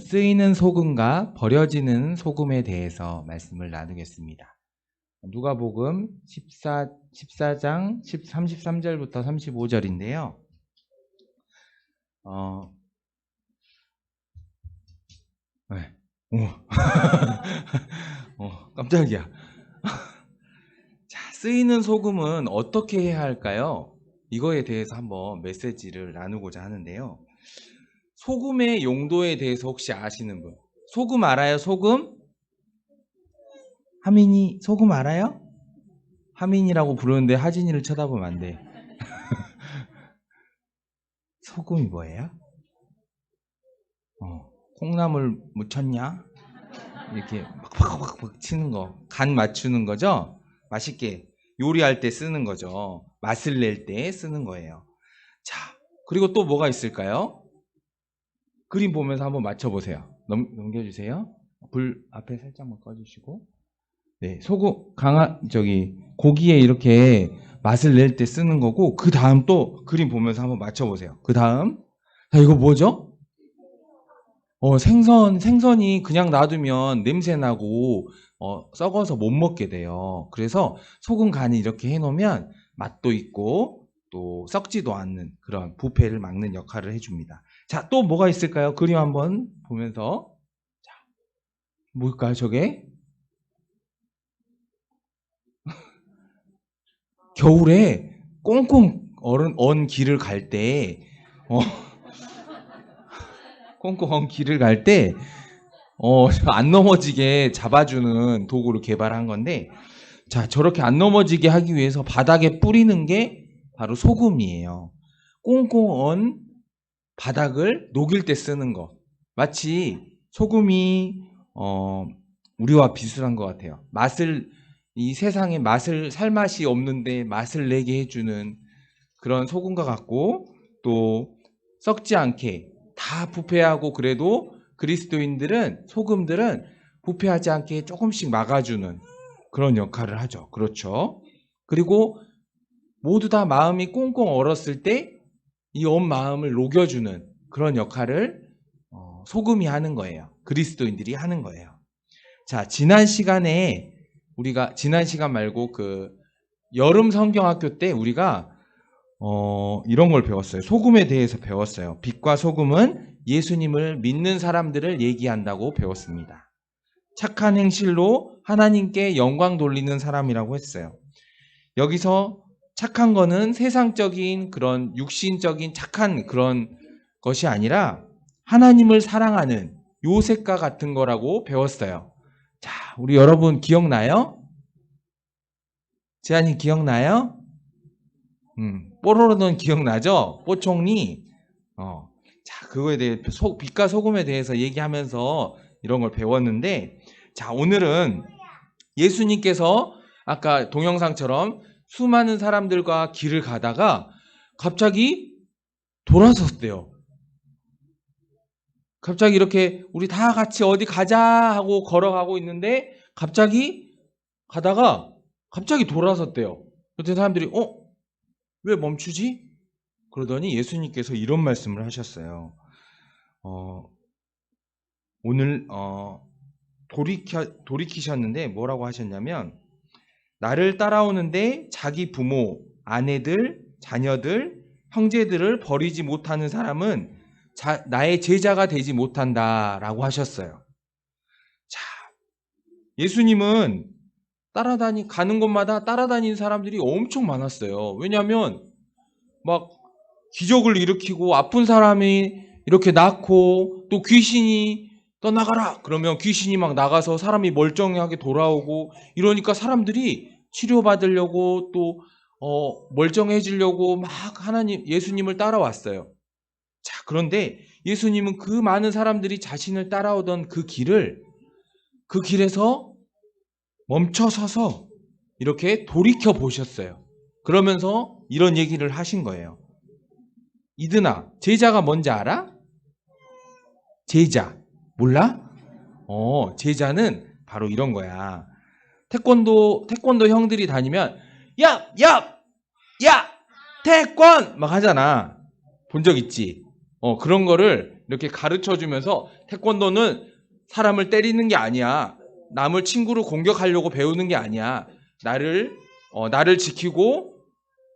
쓰이는 소금과 버려지는 소금에 대해서 말씀을 나누겠습니다. 누가복음 14장 33절부터 35절인데요. 네. 깜짝이야. 자, 쓰이는 소금은 어떻게 해야 할까요? 이거에 대해서 한번 메시지를 나누고자 하는데요. 소금의 용도에 대해서 혹시 아시는 분? 소금 알아요? 소금? 하민이 소금 알아요? 하민이라고 부르는데 하진이를 쳐다보면 안 돼. 소금이 뭐예요? 콩나물 묻혔냐? 이렇게 막 치는 거, 간 맞추는 거죠? 맛있게 요리할 때 쓰는 거죠. 맛을 낼 때 쓰는 거예요. 자, 그리고 또 뭐가 있을까요? 그림 보면서 한번 맞춰보세요. 넘겨주세요. 불 앞에 살짝만 꺼주시고. 네, 소금, 고기에 이렇게 맛을 낼 때 쓰는 거고, 그 다음 또 그림 보면서 한번 맞춰보세요. 그 다음. 자, 이거 뭐죠? 생선이 그냥 놔두면 냄새나고, 썩어서 못 먹게 돼요. 그래서 소금 간을 이렇게 해놓으면 맛도 있고, 또 썩지도 않는 그런 부패를 막는 역할을 해줍니다. 자, 또 뭐가 있을까요? 그림 한번 보면서. 자, 뭘까요, 저게? 겨울에 꽁꽁 언 길을 갈 때, 꽁꽁 언 길을 갈 때, 안 넘어지게 잡아주는 도구를 개발한 건데, 자, 저렇게 안 넘어지게 하기 위해서 바닥에 뿌리는 게 바로 소금이에요. 꽁꽁 언 바닥을 녹일 때 쓰는 거. 마치 소금이, 우리와 비슷한 것 같아요. 이 세상에 살맛이 없는데 맛을 내게 해주는 그런 소금과 같고, 또 썩지 않게 다 부패하고 그래도 소금들은 부패하지 않게 조금씩 막아주는 그런 역할을 하죠. 그렇죠. 그리고 모두 다 마음이 꽁꽁 얼었을 때 이 온 마음을 녹여주는 그런 역할을 소금이 하는 거예요. 그리스도인들이 하는 거예요. 자, 지난 시간 말고 여름 성경학교 때 우리가 이런 걸 배웠어요. 소금에 대해서 배웠어요. 빛과 소금은 예수님을 믿는 사람들을 얘기한다고 배웠습니다. 착한 행실로 하나님께 영광 돌리는 사람이라고 했어요. 여기서 착한 거는 세상적인 그런 육신적인 착한 그런 것이 아니라 하나님을 사랑하는 요셉과 같은 거라고 배웠어요. 자, 우리 여러분 기억나요? 재한이 기억나요? 뽀로로는 기억나죠? 뽀총리. 자, 그거에 대해 빛과 소금에 대해서 얘기하면서 이런 걸 배웠는데, 자, 오늘은 예수님께서 아까 동영상처럼 수많은 사람들과 길을 가다가 갑자기 돌아섰대요. 갑자기 이렇게 우리 다 같이 어디 가자 하고 걸어가고 있는데 갑자기 가다가 갑자기 돌아섰대요. 그때 사람들이 왜 멈추지? 그러더니 예수님께서 이런 말씀을 하셨어요. 오늘 돌이키셨는데 뭐라고 하셨냐면, 나를 따라오는데 자기 부모, 아내들, 자녀들, 형제들을 버리지 못하는 사람은 나의 제자가 되지 못한다라고 하셨어요. 자, 예수님은 가는 곳마다 따라다니는 사람들이 엄청 많았어요. 왜냐하면 막 기적을 일으키고 아픈 사람이 이렇게 낫고, 또 귀신이 떠나가라 그러면 귀신이 막 나가서 사람이 멀쩡하게 돌아오고, 이러니까 사람들이 치료받으려고 또 멀쩡해지려고 막 예수님을 따라왔어요. 자, 그런데 예수님은 그 많은 사람들이 자신을 따라오던 그 길에서 멈춰서서 이렇게 돌이켜 보셨어요. 그러면서 이런 얘기를 하신 거예요. 이드나, 제자가 뭔지 알아? 제자 몰라? 제자는 바로 이런 거야. 태권도 형들이 다니면 야 태권 막 하잖아. 본 적 있지? 그런 거를 이렇게 가르쳐 주면서 태권도는 사람을 때리는 게 아니야. 남을 친구를 공격하려고 배우는 게 아니야. 나를 지키고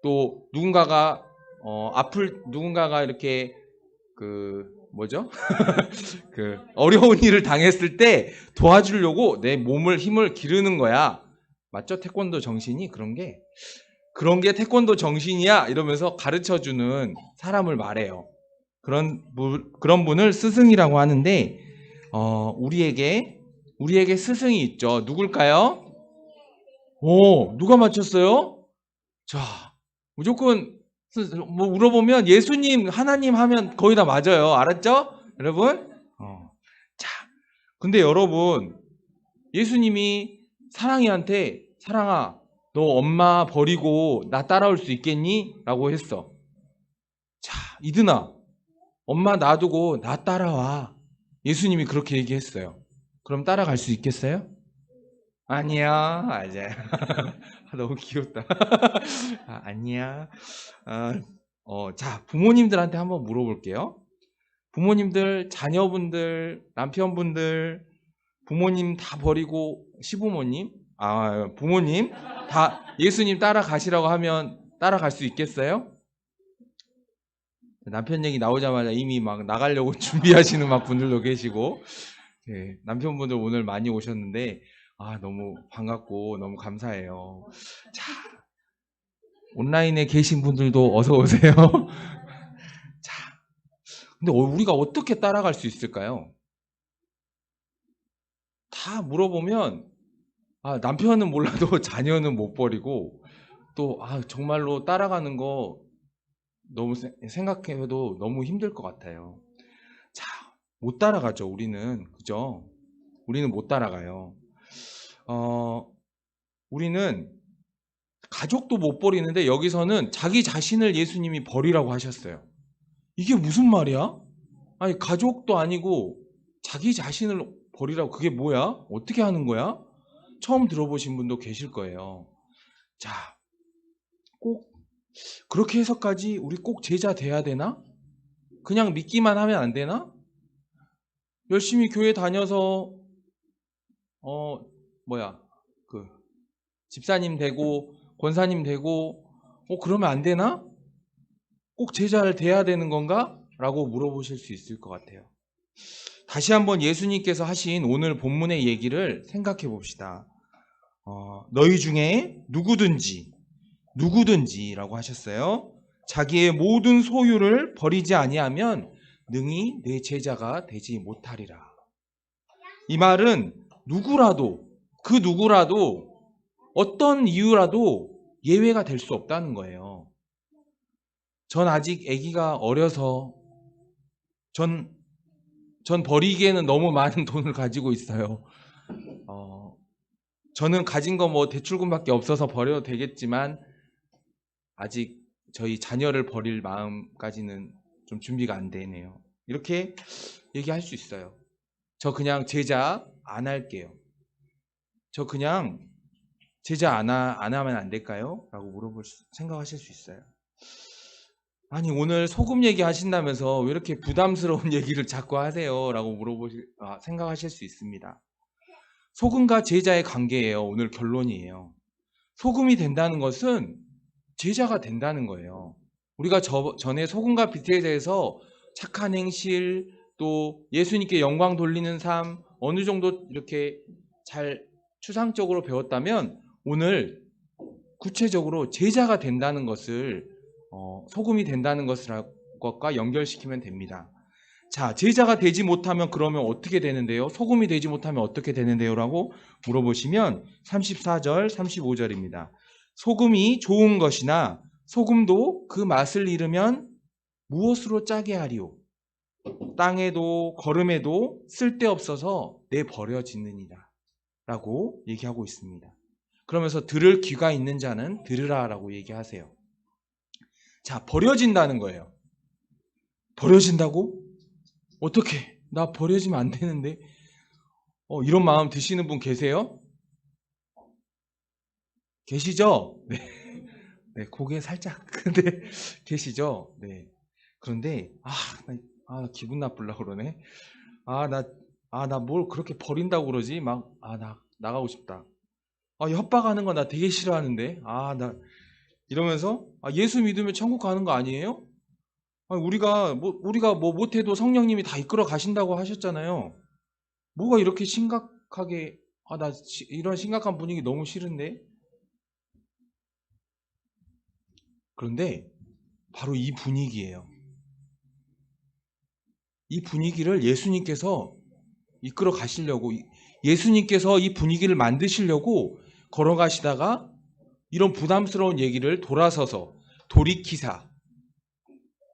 또 누군가가 이렇게 어려운 일을 당했을 때 도와주려고 내 힘을 기르는 거야. 맞죠? 태권도 정신이 그런 게 태권도 정신이야. 이러면서 가르쳐 주는 사람을 말해요. 그런 분을 스승이라고 하는데, 우리에게 스승이 있죠. 누굴까요? 누가 맞췄어요? 자, 무조건 물어보면 예수님, 하나님 하면 거의 다 맞아요. 알았죠? 여러분? 자, 근데 여러분, 예수님이 사랑이한테 사랑아, 너 엄마 버리고 나 따라올 수 있겠니? 라고 했어. 자, 이드나, 엄마 놔두고 나 따라와. 예수님이 그렇게 얘기했어요. 그럼 따라갈 수 있겠어요? 아니야. 맞아요. 너무 귀엽다. 아니야. 자, 부모님들한테 한번 물어볼게요. 부모님들, 자녀분들, 남편분들, 부모님 다 버리고 부모님 다 예수님 따라가시라고 하면 따라갈 수 있겠어요? 남편 얘기 나오자마자 이미 막 나가려고 준비하시는 막 분들도 계시고, 네, 남편분들 오늘 많이 오셨는데 너무 반갑고 너무 감사해요. 자, 온라인에 계신 분들도 어서 오세요. 자, 근데 우리가 어떻게 따라갈 수 있을까요? 다 물어보면 남편은 몰라도 자녀는 못 버리고 또 정말로 따라가는 거 너무 생각해도 너무 힘들 것 같아요. 자, 못 따라가죠. 우리는 그죠? 우리는 못 따라가요. 우리는 가족도 못 버리는데 여기서는 자기 자신을 예수님이 버리라고 하셨어요. 이게 무슨 말이야? 아니, 가족도 아니고 자기 자신을 버리라고. 그게 뭐야? 어떻게 하는 거야? 처음 들어보신 분도 계실 거예요. 자, 꼭 그렇게 해서까지 우리 꼭 제자 돼야 되나? 그냥 믿기만 하면 안 되나? 열심히 교회 다녀서 집사님 되고 권사님 되고 그러면 안 되나? 꼭 제자를 돼야 되는 건가? 라고 물어보실 수 있을 것 같아요. 다시 한번 예수님께서 하신 오늘 본문의 얘기를 생각해 봅시다. 너희 중에 누구든지라고 하셨어요. 자기의 모든 소유를 버리지 아니하면 능히 내 제자가 되지 못하리라. 이 말은 그 누구라도 어떤 이유라도 예외가 될 수 없다는 거예요. 전 아직 아기가 어려서 전 버리기에는 너무 많은 돈을 가지고 있어요. 저는 가진 거 대출금밖에 없어서 버려도 되겠지만 아직 저희 자녀를 버릴 마음까지는 좀 준비가 안 되네요. 이렇게 얘기할 수 있어요. 저 그냥 제자 안 할게요. 저 그냥 제자 안 하면 안 될까요? 라고 생각하실 수 있어요. 아니, 오늘 소금 얘기 하신다면서 왜 이렇게 부담스러운 얘기를 자꾸 하세요? 라고 생각하실 수 있습니다. 소금과 제자의 관계예요. 오늘 결론이에요. 소금이 된다는 것은 제자가 된다는 거예요. 우리가 전에 소금과 빛에 대해서 착한 행실, 또 예수님께 영광 돌리는 삶, 어느 정도 이렇게 잘 추상적으로 배웠다면 오늘 구체적으로 제자가 된다는 것을 소금이 된다는 것과 연결시키면 됩니다. 자, 제자가 되지 못하면 그러면 어떻게 되는데요? 소금이 되지 못하면 어떻게 되는데요? 라고 물어보시면 34절, 35절입니다. 소금이 좋은 것이나 소금도 그 맛을 잃으면 무엇으로 짜게 하리오? 땅에도 거름에도 쓸데없어서 내버려지느니라 라고 얘기하고 있습니다. 그러면서 들을 귀가 있는 자는 들으라 라고 얘기하세요. 자, 버려진다는 거예요. 버려진다고? 어떻게? 나 버려지면 안 되는데? 이런 마음 드시는 분 계세요? 계시죠? 네. 네, 고개 살짝. 근데 계시죠? 네. 그런데 나 기분 나쁘려고 그러네. 나 뭘 그렇게 버린다고 그러지? 나 나가고 싶다. 협박하는 거 나 되게 싫어하는데. 이러면서 예수 믿으면 천국 가는 거 아니에요? 우리가 뭐 못해도 성령님이 다 이끌어 가신다고 하셨잖아요. 뭐가 이렇게 심각하게, 이런 심각한 분위기 너무 싫은데? 그런데 바로 이 분위기예요. 이 분위기를 예수님께서 이끌어 가시려고, 예수님께서 이 분위기를 만드시려고 걸어가시다가 이런 부담스러운 얘기를 돌아서서 돌이키사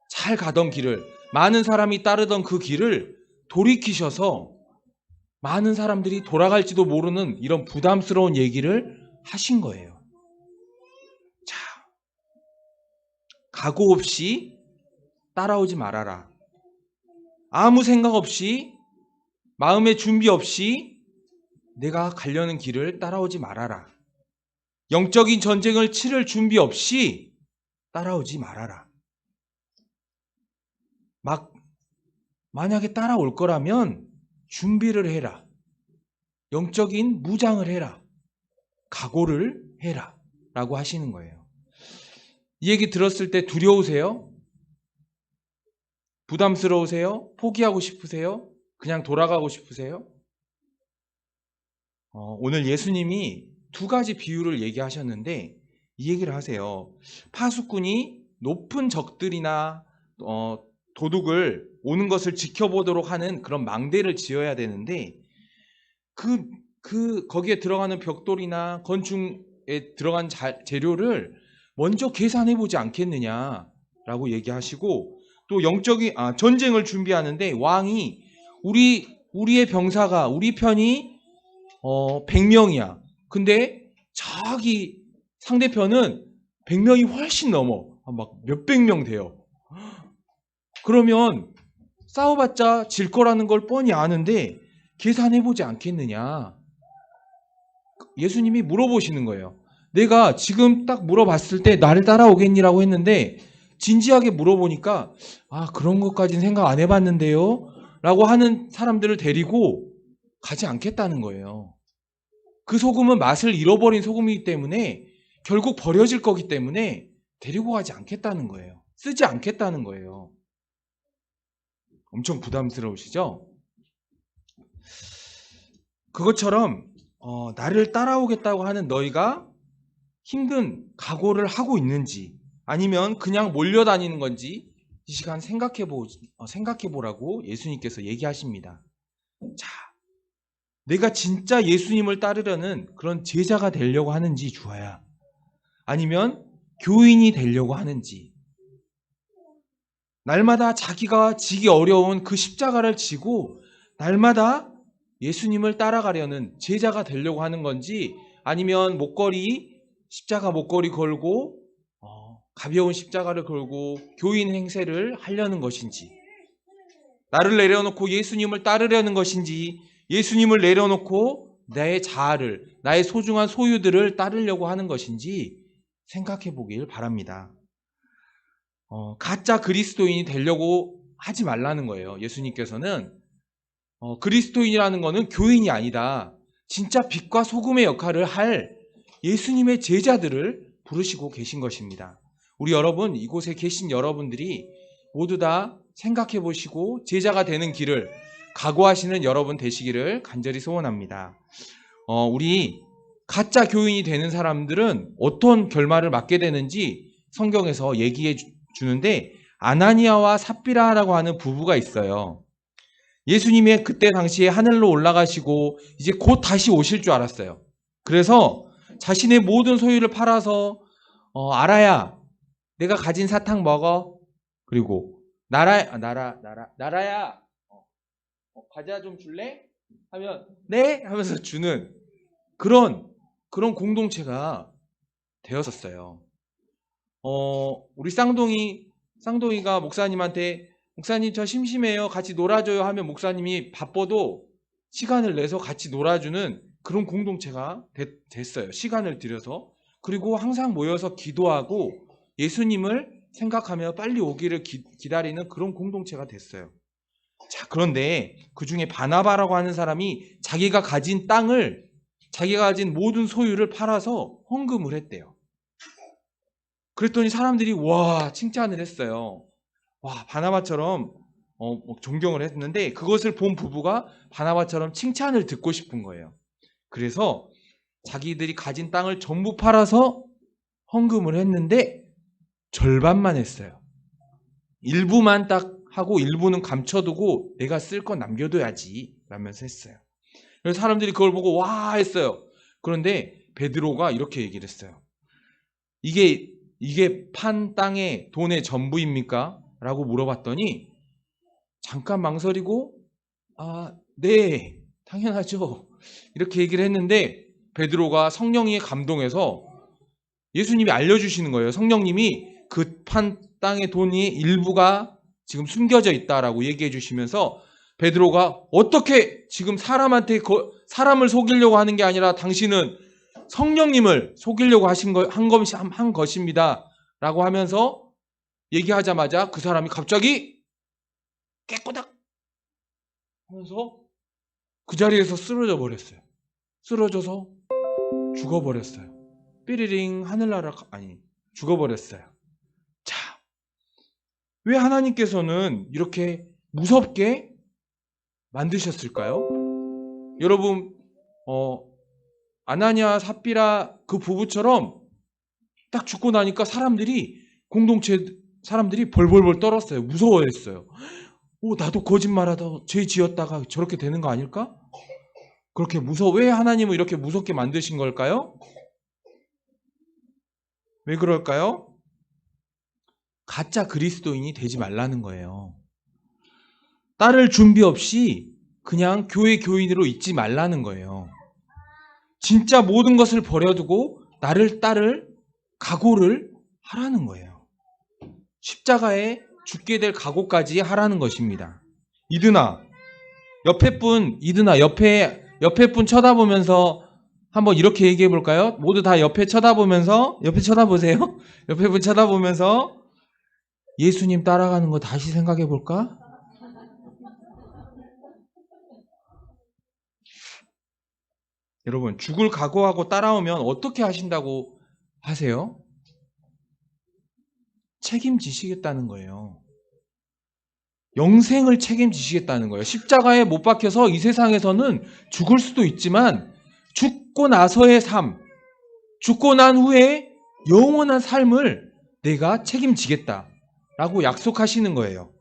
잘 가던 길을, 많은 사람이 따르던 그 길을 돌이키셔서 많은 사람들이 돌아갈지도 모르는 이런 부담스러운 얘기를 하신 거예요. 자, 각오 없이 따라오지 말아라. 아무 생각 없이, 마음의 준비 없이 내가 가려는 길을 따라오지 말아라. 영적인 전쟁을 치를 준비 없이 따라오지 말아라. 만약에 따라올 거라면 준비를 해라. 영적인 무장을 해라. 각오를 해라. 라고 하시는 거예요. 이 얘기 들었을 때 두려우세요? 부담스러우세요? 포기하고 싶으세요? 그냥 돌아가고 싶으세요? 오늘 예수님이 두 가지 비유를 얘기하셨는데 이 얘기를 하세요. 파수꾼이 높은 적들이나 도둑을 오는 것을 지켜보도록 하는 그런 망대를 지어야 되는데 거기에 들어가는 벽돌이나 건축에 들어간 재료를 먼저 계산해 보지 않겠느냐라고 얘기하시고, 또 영적인 전쟁을 준비하는데 왕이 우리의 병사가 우리 편이 100명이야. 근데 자기 상대편은 100명이 훨씬 넘어. 막 몇백 명 돼요. 그러면 싸워봤자 질 거라는 걸 뻔히 아는데 계산해보지 않겠느냐. 예수님이 물어보시는 거예요. 내가 지금 딱 물어봤을 때 나를 따라오겠니라고 했는데 진지하게 물어보니까 그런 것까지는 생각 안 해봤는데요 라고 하는 사람들을 데리고 가지 않겠다는 거예요. 그 소금은 맛을 잃어버린 소금이기 때문에 결국 버려질 거기 때문에 데리고 가지 않겠다는 거예요. 쓰지 않겠다는 거예요. 엄청 부담스러우시죠? 그것처럼 나를 따라오겠다고 하는 너희가 힘든 각오를 하고 있는지 아니면 그냥 몰려다니는 건지 이 시간 생각해보라고 예수님께서 얘기하십니다. 자, 내가 진짜 예수님을 따르려는 그런 제자가 되려고 하는지 주아야, 아니면 교인이 되려고 하는지, 날마다 자기가 지기 어려운 그 십자가를 지고 날마다 예수님을 따라가려는 제자가 되려고 하는 건지, 아니면 십자가 목걸이 걸고 가벼운 십자가를 걸고 교인 행세를 하려는 것인지, 나를 내려놓고 예수님을 따르려는 것인지, 예수님을 내려놓고 나의 자아를, 나의 소중한 소유들을 따르려고 하는 것인지 생각해 보길 바랍니다. 가짜 그리스도인이 되려고 하지 말라는 거예요. 예수님께서는 그리스도인이라는 것은 교인이 아니다. 진짜 빛과 소금의 역할을 할 예수님의 제자들을 부르시고 계신 것입니다. 우리 여러분, 이곳에 계신 여러분들이 모두 다 생각해 보시고 제자가 되는 길을 각오하시는 여러분 되시기를 간절히 소원합니다. 우리 가짜 교인이 되는 사람들은 어떤 결말을 맞게 되는지 성경에서 얘기해 주는데, 아나니아와 삽비라라고 하는 부부가 있어요. 예수님이 그때 당시에 하늘로 올라가시고 이제 곧 다시 오실 줄 알았어요. 그래서 자신의 모든 소유를 팔아서 아라야, 내가 가진 사탕 먹어. 그리고 나라야, 과자 좀 줄래? 하면 네 하면서 주는 그런 공동체가 되었었어요. 우리 쌍둥이가 목사님한테 목사님 저 심심해요, 같이 놀아줘요 하면 목사님이 바빠도 시간을 내서 같이 놀아주는 그런 공동체가 됐어요. 시간을 들여서. 그리고 항상 모여서 기도하고 예수님을 생각하며 빨리 오기를 기다리는 그런 공동체가 됐어요. 자, 그런데 그 중에 바나바라고 하는 사람이 자기가 가진 땅을, 자기가 가진 모든 소유를 팔아서 헌금을 했대요. 그랬더니 사람들이 와, 칭찬을 했어요. 와, 바나바처럼 존경을 했는데, 그것을 본 부부가 바나바처럼 칭찬을 듣고 싶은 거예요. 그래서 자기들이 가진 땅을 전부 팔아서 헌금을 했는데 절반만 했어요. 일부만 딱 하고 일부는 감춰두고 내가 쓸 건 남겨둬야지 라면서 했어요. 그래서 사람들이 그걸 보고 와 했어요. 그런데 베드로가 이렇게 얘기를 했어요. 이게 판 땅의 돈의 전부입니까? 라고 물어봤더니 잠깐 망설이고 네, 당연하죠. 이렇게 얘기를 했는데 베드로가 성령이 감동해서 예수님이 알려주시는 거예요. 성령님이 그 판 땅의 돈이 일부가 지금 숨겨져 있다라고 얘기해 주시면서 베드로가 어떻게 지금 사람을 속이려고 하는 게 아니라 당신은 성령님을 속이려고 한 것입니다. 라고 하면서 얘기하자마자 그 사람이 갑자기 깨꼬닥 하면서 그 자리에서 쓰러져 버렸어요. 쓰러져서 죽어버렸어요. 삐리링 하늘나라 죽어버렸어요. 자, 왜 하나님께서는 이렇게 무섭게 만드셨을까요? 여러분, 아나니아 삽비라 그 부부처럼 딱 죽고 나니까 공동체 사람들이 벌벌벌 떨었어요. 무서워했어요. 나도 거짓말하다 죄 지었다가 저렇게 되는 거 아닐까? 왜 하나님은 이렇게 무섭게 만드신 걸까요? 왜 그럴까요? 가짜 그리스도인이 되지 말라는 거예요. 따를 준비 없이 그냥 교회 교인으로 있지 말라는 거예요. 진짜 모든 것을 버려두고 나를 따를 각오를 하라는 거예요. 십자가에 죽게 될 각오까지 하라는 것입니다. 이드나 옆에 분 쳐다보면서 한번 이렇게 얘기해 볼까요? 모두 다 옆에 쳐다보세요. 옆에 분 쳐다보면서 예수님 따라가는 거 다시 생각해 볼까? 여러분, 죽을 각오하고 따라오면 어떻게 하신다고 하세요? 책임지시겠다는 거예요. 영생을 책임지시겠다는 거예요. 십자가에 못 박혀서 이 세상에서는 죽을 수도 있지만 죽고 나서의 삶, 죽고 난 후에 영원한 삶을 내가 책임지겠다라고 약속하시는 거예요.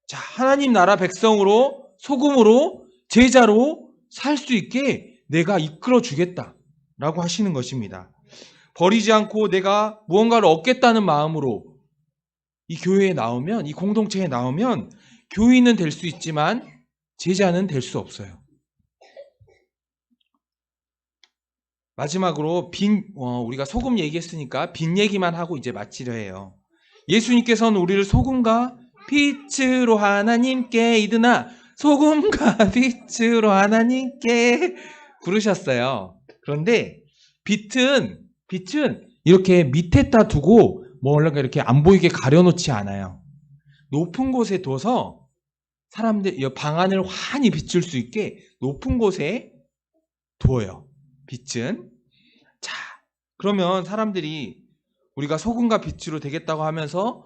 자, 하나님 나라 백성으로, 소금으로, 제자로 살 수 있게 내가 이끌어 주겠다라고 하시는 것입니다. 버리지 않고 내가 무언가를 얻겠다는 마음으로 이 교회에 나오면, 이 공동체에 나오면 교인은 될 수 있지만 제자는 될 수 없어요. 마지막으로 우리가 소금 얘기했으니까 빈 얘기만 하고 이제 마치려 해요. 예수님께서는 우리를 소금과 빛으로 하나님께 이드나 소금과 빛으로 하나님께 부르셨어요. 그런데 빛은 이렇게 밑에다 두고 뭔가 이렇게 안 보이게 가려놓지 않아요. 높은 곳에 둬서 방 안을 환히 비출 수 있게 높은 곳에 두어요. 빛은. 자, 그러면 사람들이 우리가 소금과 빛으로 되겠다고 하면서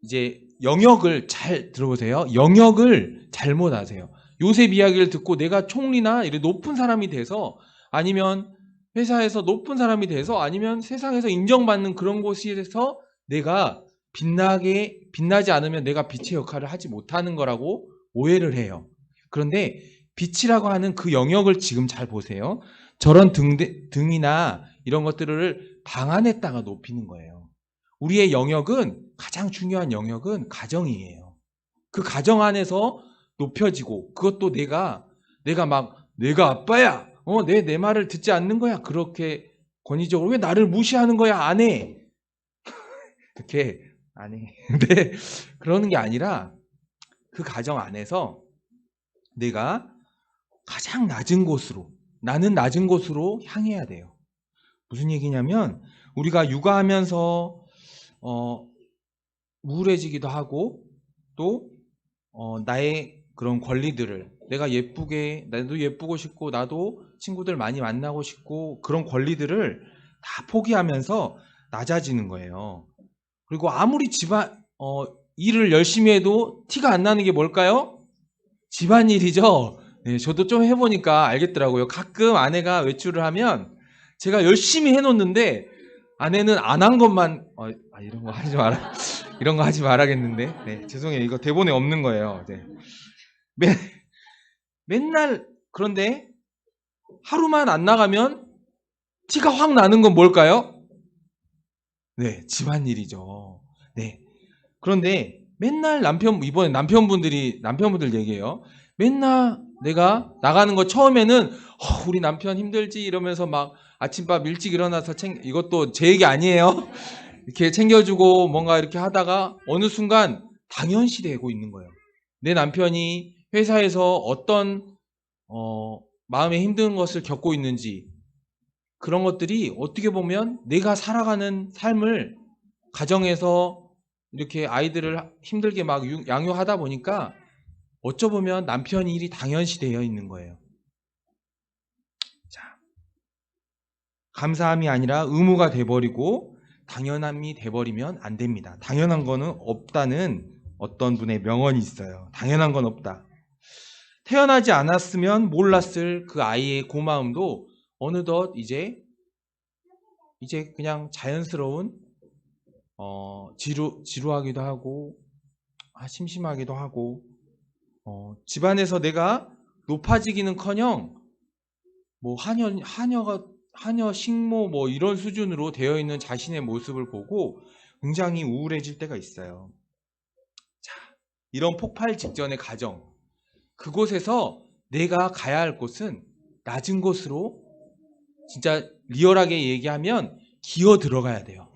이제 영역을 잘 들어보세요. 영역을 잘못 아세요. 요셉 이야기를 듣고 내가 총리나 이런 높은 사람이 돼서, 아니면 회사에서 높은 사람이 돼서, 아니면 세상에서 인정받는 그런 곳에서 내가 빛나지 않으면 내가 빛의 역할을 하지 못하는 거라고 오해를 해요. 그런데 빛이라고 하는 그 영역을 지금 잘 보세요. 저런 등이나 이런 것들을 방 안에다가 높이는 거예요. 우리의 영역은, 가장 중요한 영역은 가정이에요. 그 가정 안에서 높여지고, 그것도 내가 아빠야, 내 말을 듣지 않는 거야, 그렇게 권위적으로 왜 나를 무시하는 거야, 안 해. 이렇게 안 해. 근데 그러는 게 아니라 그 가정 안에서 내가 가장 나는 낮은 곳으로 향해야 돼요. 무슨 얘기냐면, 우리가 육아하면서 우울해지기도 하고 또 나의 그런 권리들을 내가 예쁘게 나도 예쁘고 싶고 나도 친구들 많이 만나고 싶고 그런 권리들을 다 포기하면서 낮아지는 거예요. 그리고 아무리 일을 열심히 해도 티가 안 나는 게 뭘까요? 집안일이죠. 네, 저도 좀 해보니까 알겠더라고요. 가끔 아내가 외출을 하면 제가 열심히 해놓는데 아내는 안 한 것만 이런 거 하지 마라. 이런 거 하지 말아야겠는데. 네, 죄송해요. 이거 대본에 없는 거예요. 네. 맨날 그런데 하루만 안 나가면 티가 확 나는 건 뭘까요? 네, 집안일이죠. 네. 그런데 맨날 이번에 남편분들 얘기해요. 맨날 내가 나가는 거 처음에는 우리 남편 힘들지 이러면서 막 아침밥 일찍 일어나서 이것도 제 얘기 아니에요. 이렇게 챙겨주고 뭔가 이렇게 하다가 어느 순간 당연시 되고 있는 거예요. 내 남편이 회사에서 어떤 마음에 힘든 것을 겪고 있는지 그런 것들이 어떻게 보면 내가 살아가는 삶을 가정에서 이렇게 아이들을 힘들게 막 양육하다 보니까 어쩌보면 남편 일이 당연시 되어 있는 거예요. 자, 감사함이 아니라 의무가 돼버리고 당연함이 돼버리면 안 됩니다. 당연한 거는 없다는 어떤 분의 명언이 있어요. 당연한 건 없다. 태어나지 않았으면 몰랐을 그 아이의 고마움도 어느덧 이제 그냥 자연스러운 지루하기도 하고 심심하기도 하고 집안에서 내가 높아지기는커녕 뭐 하녀 식모 뭐 이런 수준으로 되어 있는 자신의 모습을 보고 굉장히 우울해질 때가 있어요. 자, 이런 폭발 직전의 가정, 그곳에서 내가 가야 할 곳은 낮은 곳으로 진짜 리얼하게 얘기하면 기어 들어가야 돼요.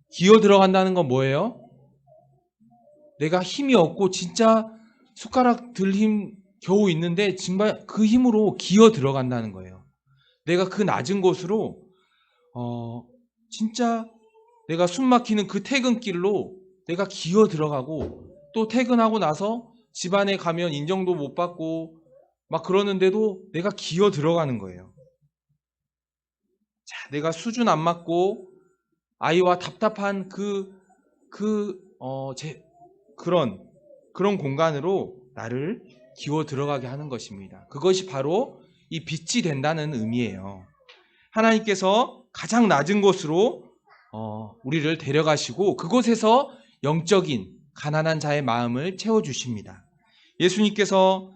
기어 들어간다는 건 뭐예요? 내가 힘이 없고 진짜 숟가락 들 힘 겨우 있는데 정말 그 힘으로 기어 들어간다는 거예요. 내가 그 낮은 곳으로 진짜 내가 숨 막히는 그 퇴근길로 내가 기어 들어가고 또 퇴근하고 나서 집안에 가면 인정도 못 받고 막 그러는데도 내가 기어 들어가는 거예요. 자, 내가 수준 안 맞고 아이와 답답한 그런 공간으로 나를 기어 들어가게 하는 것입니다. 그것이 바로 이 빛이 된다는 의미예요. 하나님께서 가장 낮은 곳으로 우리를 데려가시고 그곳에서 영적인 가난한 자의 마음을 채워주십니다. 예수님께서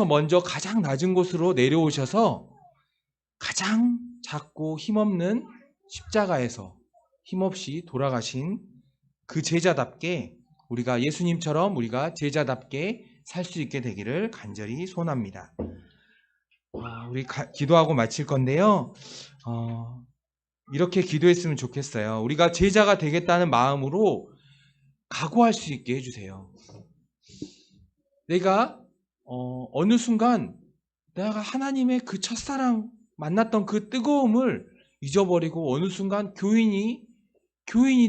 먼저 가장 낮은 곳으로 내려오셔서 가장 작고 힘없는 십자가에서 힘없이 돌아가신 그 제자답게 우리가 예수님처럼 우리가 제자답게 살 수 있게 되기를 간절히 소원합니다. 우리 기도하고 마칠 건데요. 이렇게 기도했으면 좋겠어요. 우리가 제자가 되겠다는 마음으로 각오할 수 있게 해주세요. 내가 어느 순간 내가 하나님의 그 첫사랑 만났던 그 뜨거움을 잊어버리고 어느 순간 교인이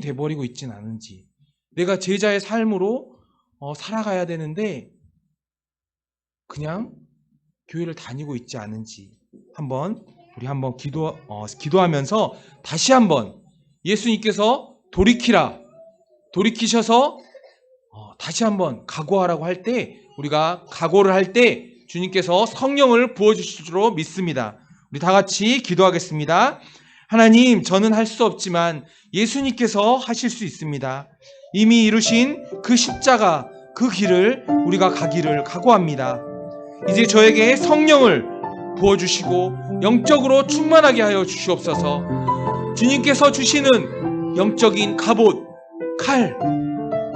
돼버리고 있진 않은지, 내가 제자의 삶으로 살아가야 되는데 그냥 교회를 다니고 있지 않은지 우리 한번 기도하면서 다시 한번 예수님께서 돌이키셔서 다시 한번 각오하라고 할 때, 우리가 각오를 할 때 주님께서 성령을 부어주실 줄로 믿습니다. 우리 다 같이 기도하겠습니다. 하나님, 저는 할 수 없지만 예수님께서 하실 수 있습니다. 이미 이루신 그 십자가, 그 길을 우리가 가기를 각오합니다. 이제 저에게 성령을 부어주시고 영적으로 충만하게 하여 주시옵소서. 주님께서 주시는 영적인 갑옷, 칼,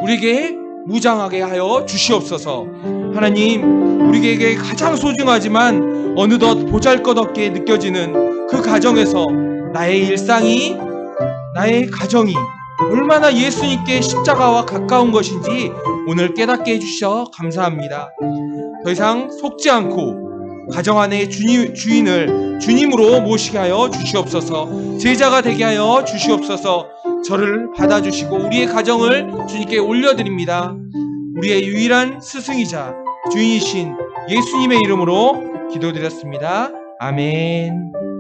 우리에게 무장하게 하여 주시옵소서. 하나님, 우리에게 가장 소중하지만 어느덧 보잘것없게 느껴지는 그 가정에서 나의 일상이, 나의 가정이 얼마나 예수님께 십자가와 가까운 것인지 오늘 깨닫게 해주셔 감사합니다. 더 이상 속지 않고 가정 안에 주인을 주님으로 모시게 하여 주시옵소서. 제자가 되게 하여 주시옵소서. 저를 받아주시고 우리의 가정을 주님께 올려드립니다. 우리의 유일한 스승이자 주인이신 예수님의 이름으로 기도드렸습니다. 아멘.